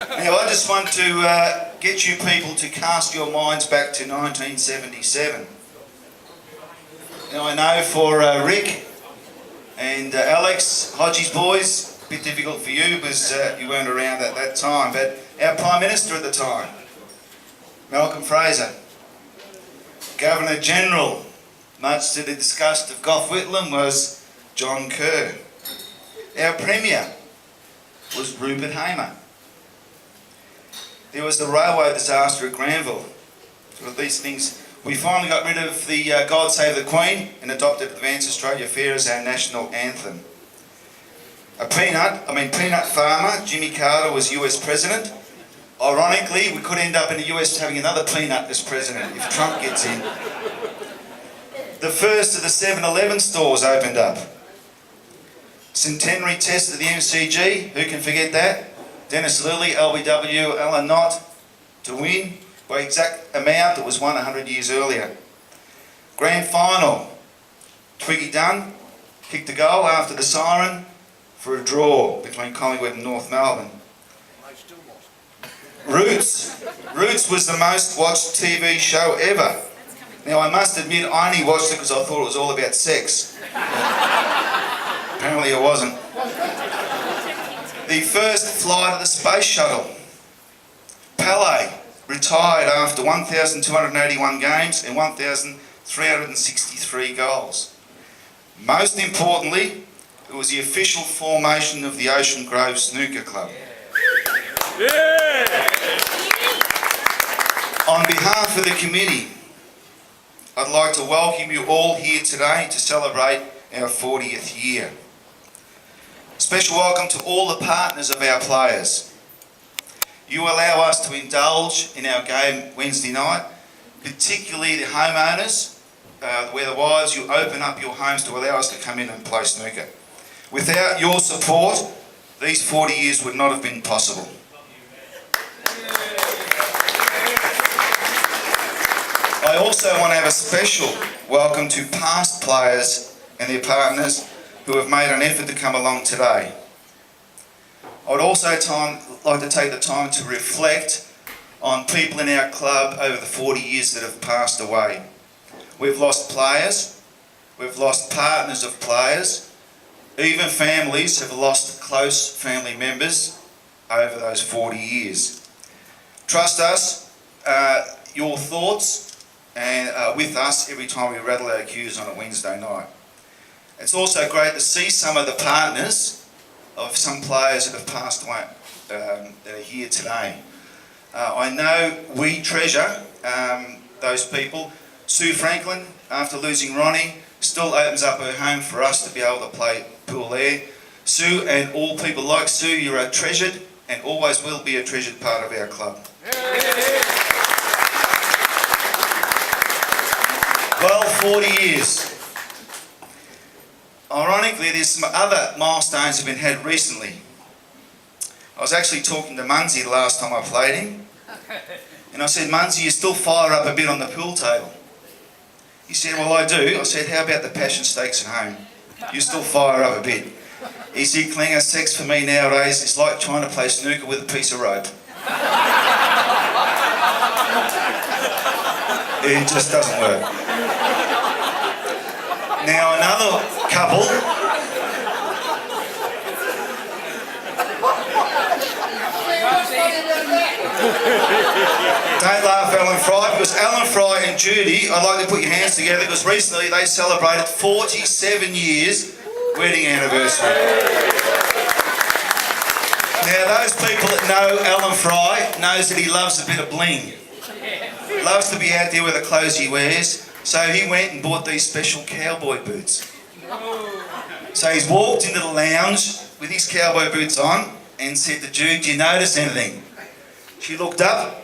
Now, I just want to get you people to cast your minds back to 1977. Now, I know for Rick and Alex, Hodgie's boys, a bit difficult for you because you weren't around at that time, but our Prime Minister at the time, Malcolm Fraser, Governor General, much to the disgust of Gough Whitlam, was John Kerr. Our Premier was Rupert Hamer. There was the railway disaster at Granville. So these things, we finally got rid of the God Save the Queen and adopted Advance Australia Fair as our national anthem. Peanut farmer Jimmy Carter was US President. Ironically, we could end up in the US having another peanut as President if Trump gets in. The first of the 7-Eleven stores opened up. Centenary test of the MCG, who can forget that? Dennis Lilly, LBW, Alan Knott to win by exact amount that was won 100 years earlier. Grand final, Twiggy Dunn kicked a goal after the siren for a draw between Collingwood and North Melbourne. Roots was the most watched TV show ever. Now I must admit I only watched it because I thought it was all about sex. Apparently it wasn't. The first flight of the space shuttle. Pelé retired after 1,281 games and 1,363 goals. Most importantly, it was the official formation of the Ocean Grove Snooker Club. Yeah. On behalf of the committee, I'd like to welcome you all here today to celebrate our 40th year. Special welcome to all the partners of our players. You allow us to indulge in our game Wednesday night, particularly the homeowners, where the wives, you open up your homes to allow us to come in and play snooker. Without your support, these 40 years would not have been possible. I also want to have a special welcome to past players and their partners who have made an effort to come along today. I would also like to take the time to reflect on people in our club over the 40 years that have passed away. We've lost players, we've lost partners of players, even families have lost close family members over those 40 years. Trust us, your thoughts and with us every time we rattle our cues on a Wednesday night. It's also great to see some of the partners of some players that have passed away that are here today. I know we treasure those people. Sue Franklin, after losing Ronnie, still opens up her home for us to be able to play pool there. Sue and all people like Sue, you are treasured and always will be a treasured part of our club. Well, 40 years. Ironically, there's some other milestones that have been had recently. I was actually talking to Munzie the last time I played him, and I said, Munzie, you still fire up a bit on the pool table. He said, well, I do. I said, how about the passion stakes at home? You still fire up a bit. He said, Klinger, sex for me nowadays is like trying to play snooker with a piece of rope. It just doesn't work. Now another couple, don't laugh, Alan Fry, because Alan Fry and Judy, I'd like to put your hands together because recently they celebrated 47 years wedding anniversary. Now those people that know Alan Fry knows that he loves a bit of bling. Loves to be out there with the clothes he wears. So he went and bought these special cowboy boots. So he's walked into the lounge with his cowboy boots on and said to Jude, do you notice anything? She looked up,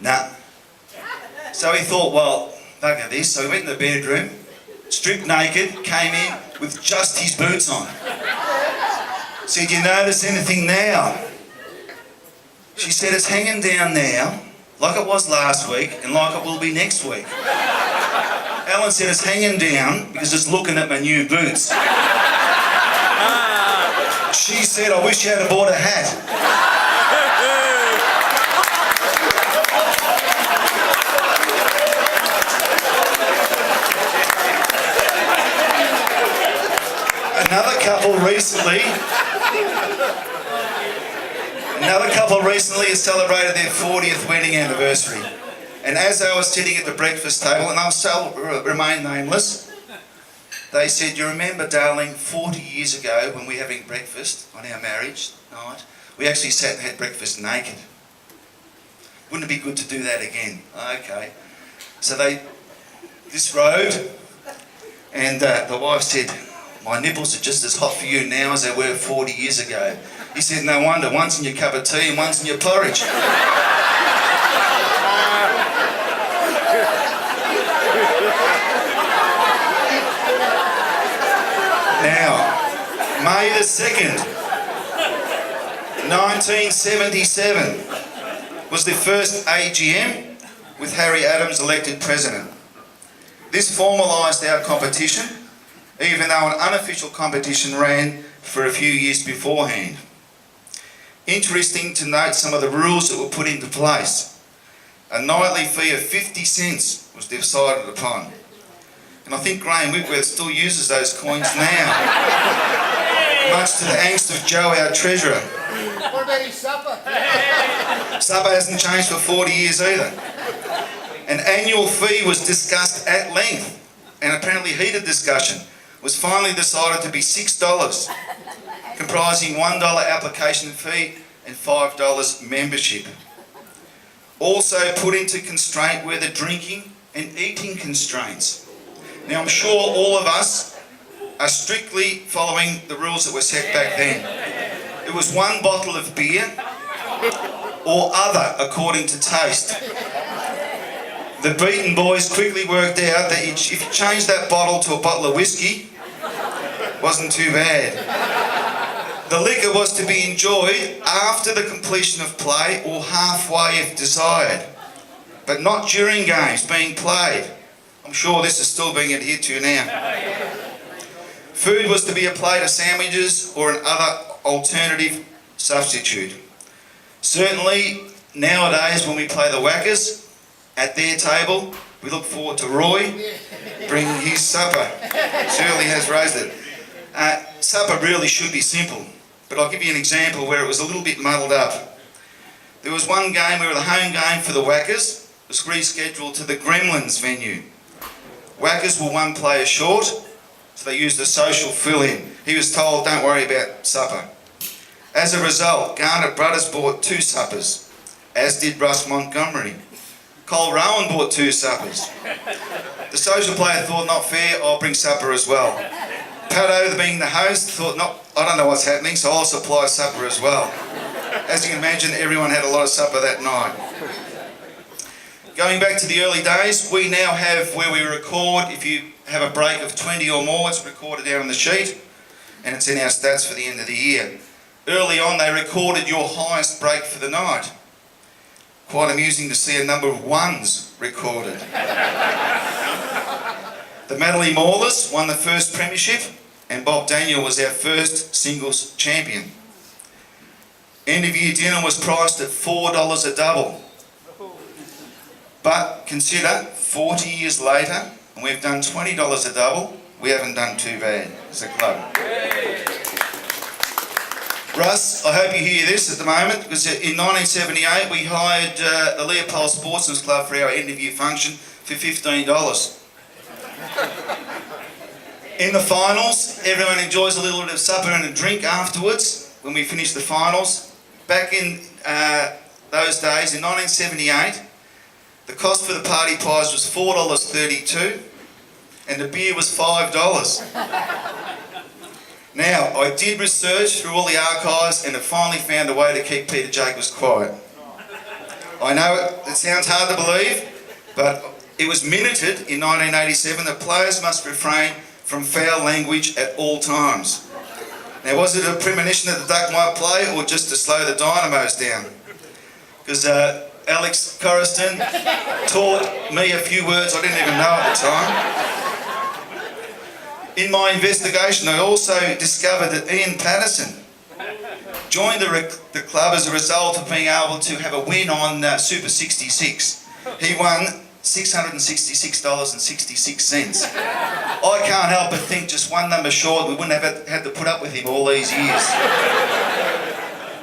nah. So he thought, well, bugger this. So he went in the bedroom, stripped naked, came in with just his boots on. Said, do you notice anything now? She said, it's hanging down now, like it was last week and like it will be next week. Alan said, it's hanging down because it's looking at my new boots. She said, I wish you had bought a hat. recently has celebrated their 40th wedding anniversary. And as I was sitting at the breakfast table, and I'll still remain nameless, they said, "You remember, darling, 40 years ago when we were having breakfast on our marriage night, we actually sat and had breakfast naked. Wouldn't it be good to do that again?" Okay. So they disrobed, and the wife said, "My nipples are just as hot for you now as they were 40 years ago." He said, "No wonder, one's in your cup of tea and one's in your porridge." Now, May the 2nd, 1977 was the first AGM with Harry Adams elected president. This formalised our competition, even though an unofficial competition ran for a few years beforehand. Interesting to note some of the rules that were put into place. A nightly fee of 50 cents was decided upon. And I think Graham Whitworth still uses those coins now, much to the angst of Joe, our treasurer. What about his supper? Supper hasn't changed for 40 years either. An annual fee was discussed at length, and apparently heated discussion was finally decided to be $6, comprising $1 application fee and $5 membership. Also put into constraint were the drinking and eating constraints. Now I'm sure all of us are strictly following the rules that were set back then. It was 1 bottle of beer or other according to taste. The Beaton boys quickly worked out that if you changed that bottle to a bottle of whiskey, wasn't too bad. The liquor was to be enjoyed after the completion of play or halfway if desired, but not during games being played. I'm sure this is still being adhered to now. Food was to be a plate of sandwiches or an other alternative substitute. Certainly nowadays when we play the Whackers at their table, we look forward to Roy bringing his supper. Shirley has raised it. Supper really should be simple, but I'll give you an example where it was a little bit muddled up. There was one game where the home game for the Whackers was rescheduled to the Gremlins venue. Whackers were 1 player short, so they used a social fill-in. He was told, "Don't worry about supper." As a result, Garner Brothers bought 2 suppers, as did Russ Montgomery. Cole Rowan bought 2 suppers. The social player thought, "Not fair, I'll bring supper as well." Paddo, being the host, thought, "I don't know what's happening, so I'll supply supper as well." As you can imagine, everyone had a lot of supper that night. Going back to the early days, we now have where we record, if you have a break of 20 or more, it's recorded down on the sheet, and it's in our stats for the end of the year. Early on, they recorded your highest break for the night. Quite amusing to see a number of 1s recorded. The Madeley Maulers won the first premiership, and Bob Daniel was our first singles champion. End of year dinner was priced at $4 a double. But consider, 40 years later, and we've done $20 a double, we haven't done too bad as a club. Russ, I hope you hear this at the moment, because in 1978 we hired the Leopold Sportsman's Club for our end of year function for $15. In the finals, everyone enjoys a little bit of supper and a drink afterwards when we finish the finals. Back in those days, in 1978, the cost for the party pies was $4.32 and the beer was $5. Now, I did research through all the archives and have finally found a way to keep Peter Jacobs quiet. I know it sounds hard to believe, but it was minuted in 1987 that players must refrain from foul language at all times. Now, was it a premonition that the Duck might play or just to slow the Dynamos down? Because Alex Corriston taught me a few words I didn't even know at the time. In my investigation, I also discovered that Ian Patterson joined the club as a result of being able to have a win on Super 66. He won $666.66. I can't help but think just one number short, we wouldn't have had to put up with him all these years.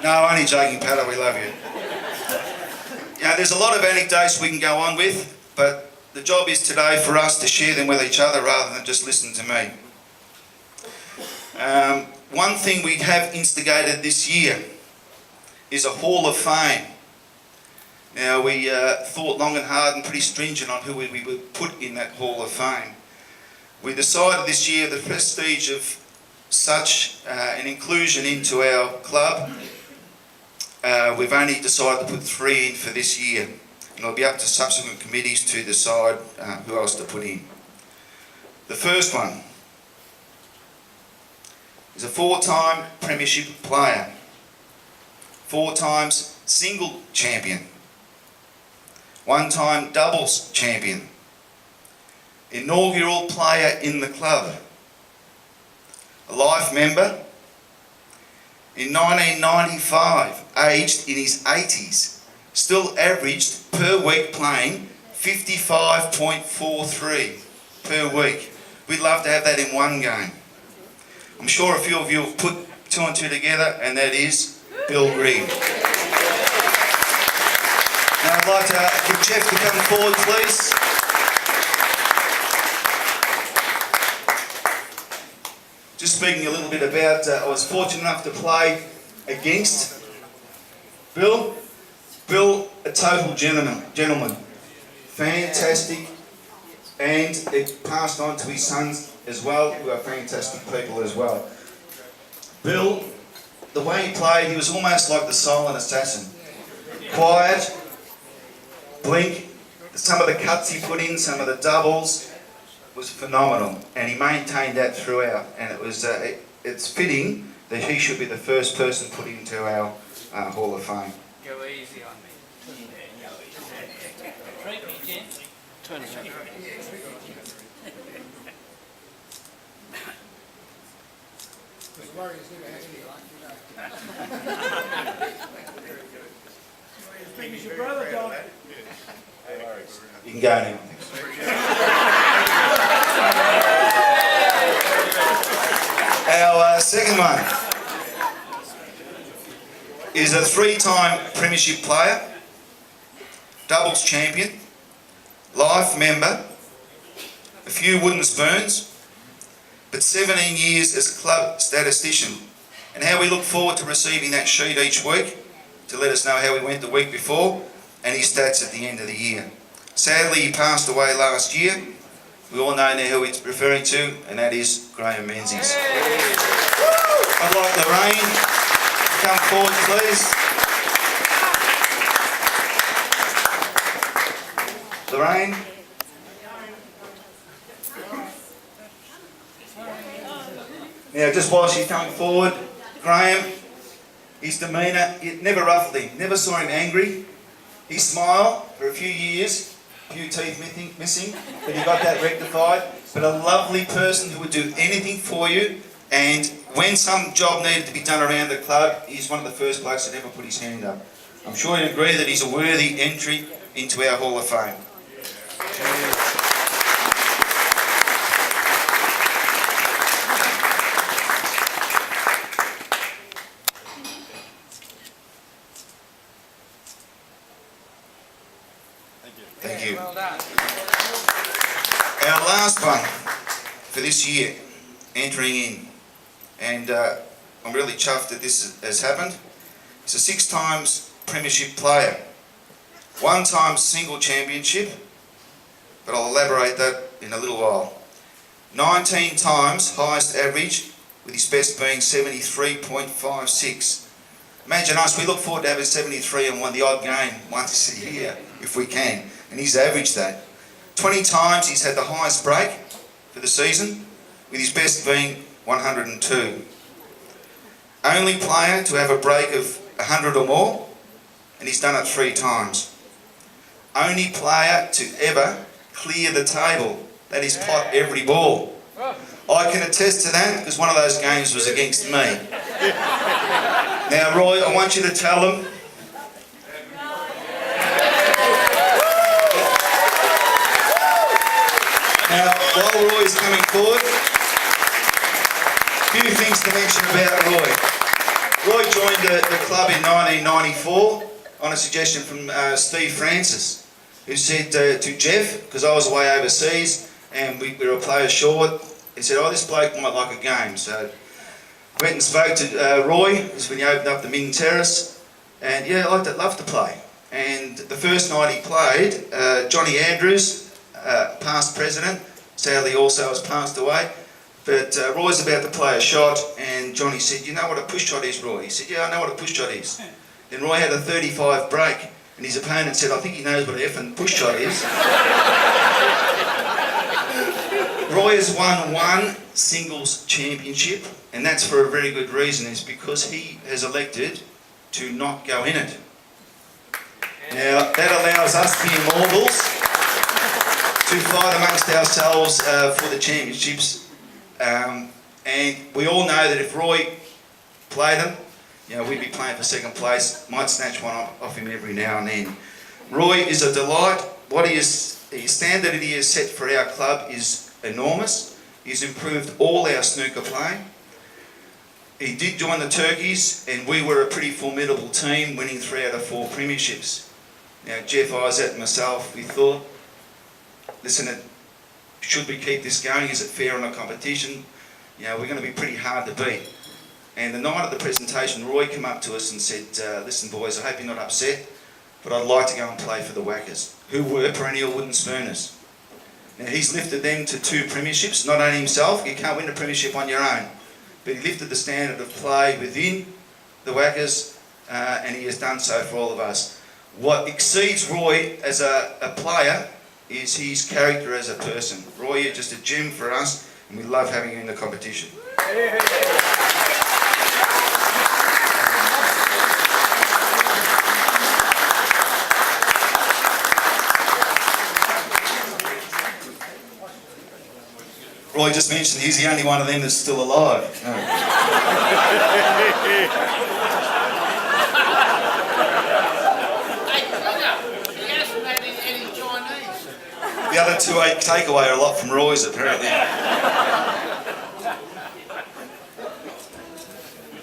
No, only joking, Pato, we love you. There's a lot of anecdotes we can go on with, but the job is today for us to share them with each other rather than just listen to me. One thing we have instigated this year is a Hall of Fame. Now, we thought long and hard and pretty stringent on who we would put in that Hall of Fame. We decided this year the prestige of such an inclusion into our club, we've only decided to put 3 in for this year. And it'll be up to subsequent committees to decide who else to put in. The first one is a 4-time premiership player, 4 times single champion, 1-time doubles champion, inaugural player in the club, a life member, in 1995, aged in his 80s, still averaged per week playing 55.43 per week. We'd love to have that in one game. I'm sure a few of you have put 2 and 2 together, and that is Bill Green. Now I'd like to get Jeff to come forward, please. Just speaking a little bit about, I was fortunate enough to play against Bill. Bill, a total gentleman, fantastic, and it passed on to his sons as well, who are fantastic people as well. Bill, the way he played, he was almost like the silent assassin. Quiet, blink, some of the cuts he put in, some of the doubles, was phenomenal, and he maintained that throughout, and it was it's fitting that he should be the first person put into our Hall of Fame. Go easy on me. Treat me gently. Turn it around. Because Warriors never had any luck, you know. As big as your brother, John. You can go now. Our second one is a 3-time premiership player, doubles champion, life member, a few wooden spoons, but 17 years as club statistician. And how we look forward to receiving that sheet each week to let us know how we went the week before and his stats at the end of the year. Sadly, he passed away last year. We all know now who he's referring to, and that is Graham Menzies. I'd like Lorraine to come forward, please. Lorraine. Now, just while she's coming forward, Graham, his demeanour, it never ruffled him. Never saw him angry. He smiled for a few years. A few teeth missing, but he got that rectified. But a lovely person who would do anything for you, and when some job needed to be done around the club, he's one of the first blokes that ever put his hand up. I'm sure you'd agree that he's a worthy entry into our Hall of Fame. Thank you. Well done. Our last one for this year, entering in, and I'm really chuffed that this has happened. He's a 6 times premiership player, 1-time single championship, but I'll elaborate that in a little while. 19 times highest average, with his best being 73.56. Imagine us, we look forward to having 73 and won the odd game once a year, if we can. And he's averaged that. 20 times he's had the highest break for the season, with his best being 102. Only player to have a break of 100 or more, and he's done it 3 times. Only player to ever clear the table, that is pot every ball. I can attest to that because one of those games was against me. Now, Roy, I want you to tell them. boys coming forward. A few things to mention about Roy. Roy joined the club in 1994 on a suggestion from Steve Francis, who said to Jeff, because I was away overseas and we were a player short, he said, oh, this bloke might like a game. So went and spoke to Roy, this when he opened up the Ming Terrace, and yeah, I'd love to play. And the first night he played, Johnny Andrews, past president, sadly also has passed away, but Roy's about to play a shot, and Johnny said, you know what a push shot is, Roy? He said, yeah, I know what a push shot is. Then Roy had a 35 break, and his opponent said, I think he knows what an effing push shot is. Roy has won one singles championship, and that's for a very good reason. It's because he has elected to not go in it. Now, that allows us to be immortals, to fight amongst ourselves for the championships. And we all know that if Roy played them, you know, we'd be playing for second place. Might snatch one off him every now and then. Roy is a delight. What his standard that he has set for our club is enormous. He's improved all our snooker playing. He did join the Turkeys, and we were a pretty formidable team, winning 3 out of 4 premierships. Now, Jeff, Isaac and myself, we thought, listen, should we keep this going? Is it fair on a competition? You know, we're going to be pretty hard to beat. And the night of the presentation, Roy came up to us and said, listen boys, I hope you're not upset, but I'd like to go and play for the Whackers, who were perennial wooden spooners. Now, he's lifted them to 2 premierships, not only himself, you can't win a premiership on your own, but he lifted the standard of play within the Whackers, and he has done so for all of us. What exceeds Roy as a player is his character as a person. Roy, you're just a gem for us, and we love having you in the competition. Roy just mentioned he's the only one of them that's still alive. The other 2 ate takeaway a lot from Roy's, apparently.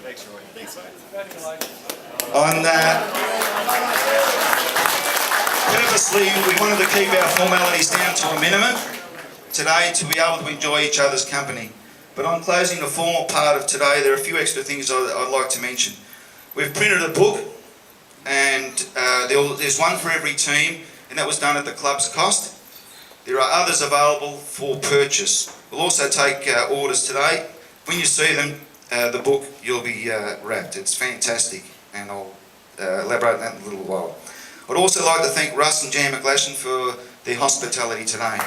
Thanks, Roy. Thanks, Purposely, we wanted to keep our formalities down to a minimum today to be able to enjoy each other's company. But on closing the formal part of today, there are a few extra things I'd like to mention. We've printed a book, and there's one for every team, and that was done at the club's cost. There are others available for purchase. We'll also take orders today. When you see them, the book, you'll be wrapped. It's fantastic, and I'll elaborate on that in a little while. I'd also like to thank Russ and Jan McGlashan for their hospitality today.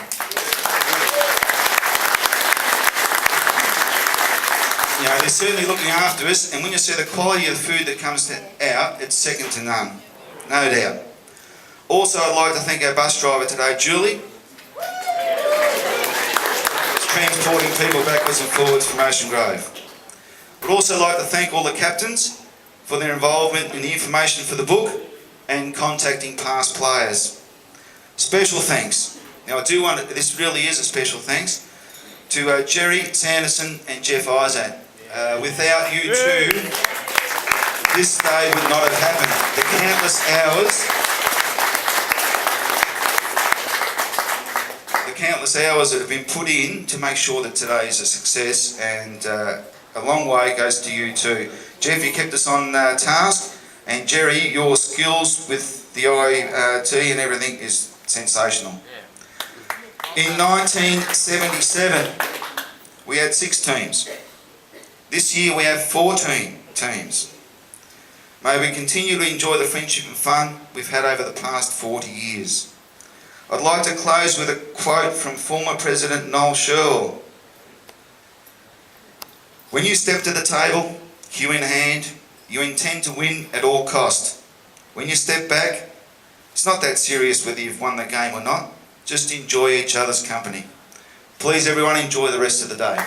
You know, they're certainly looking after us, and when you see the quality of the food that comes out, it's second to none, no doubt. Also, I'd like to thank our bus driver today, Julie, transporting people backwards and forwards from Ocean Grove. I'd also like to thank all the captains for their involvement in the information for the book and contacting past players. Special thanks. Now, this really is a special thanks to Jerry Sanderson and Jeff Isaac. Without you two, this day would not have happened. The countless hours that have been put in to make sure that today is a success, and a long way goes to you too. Jeff, you kept us on task, and Jerry, your skills with the IT and everything is sensational. In 1977, we had 6 teams. This year we have 14 teams. May we continue to enjoy the friendship and fun we've had over the past 40 years. I'd like to close with a quote from former President Noel Sherrill. When you step to the table, cue in hand, you intend to win at all cost. When you step back, it's not that serious whether you've won the game or not. Just enjoy each other's company. Please everyone, enjoy the rest of the day.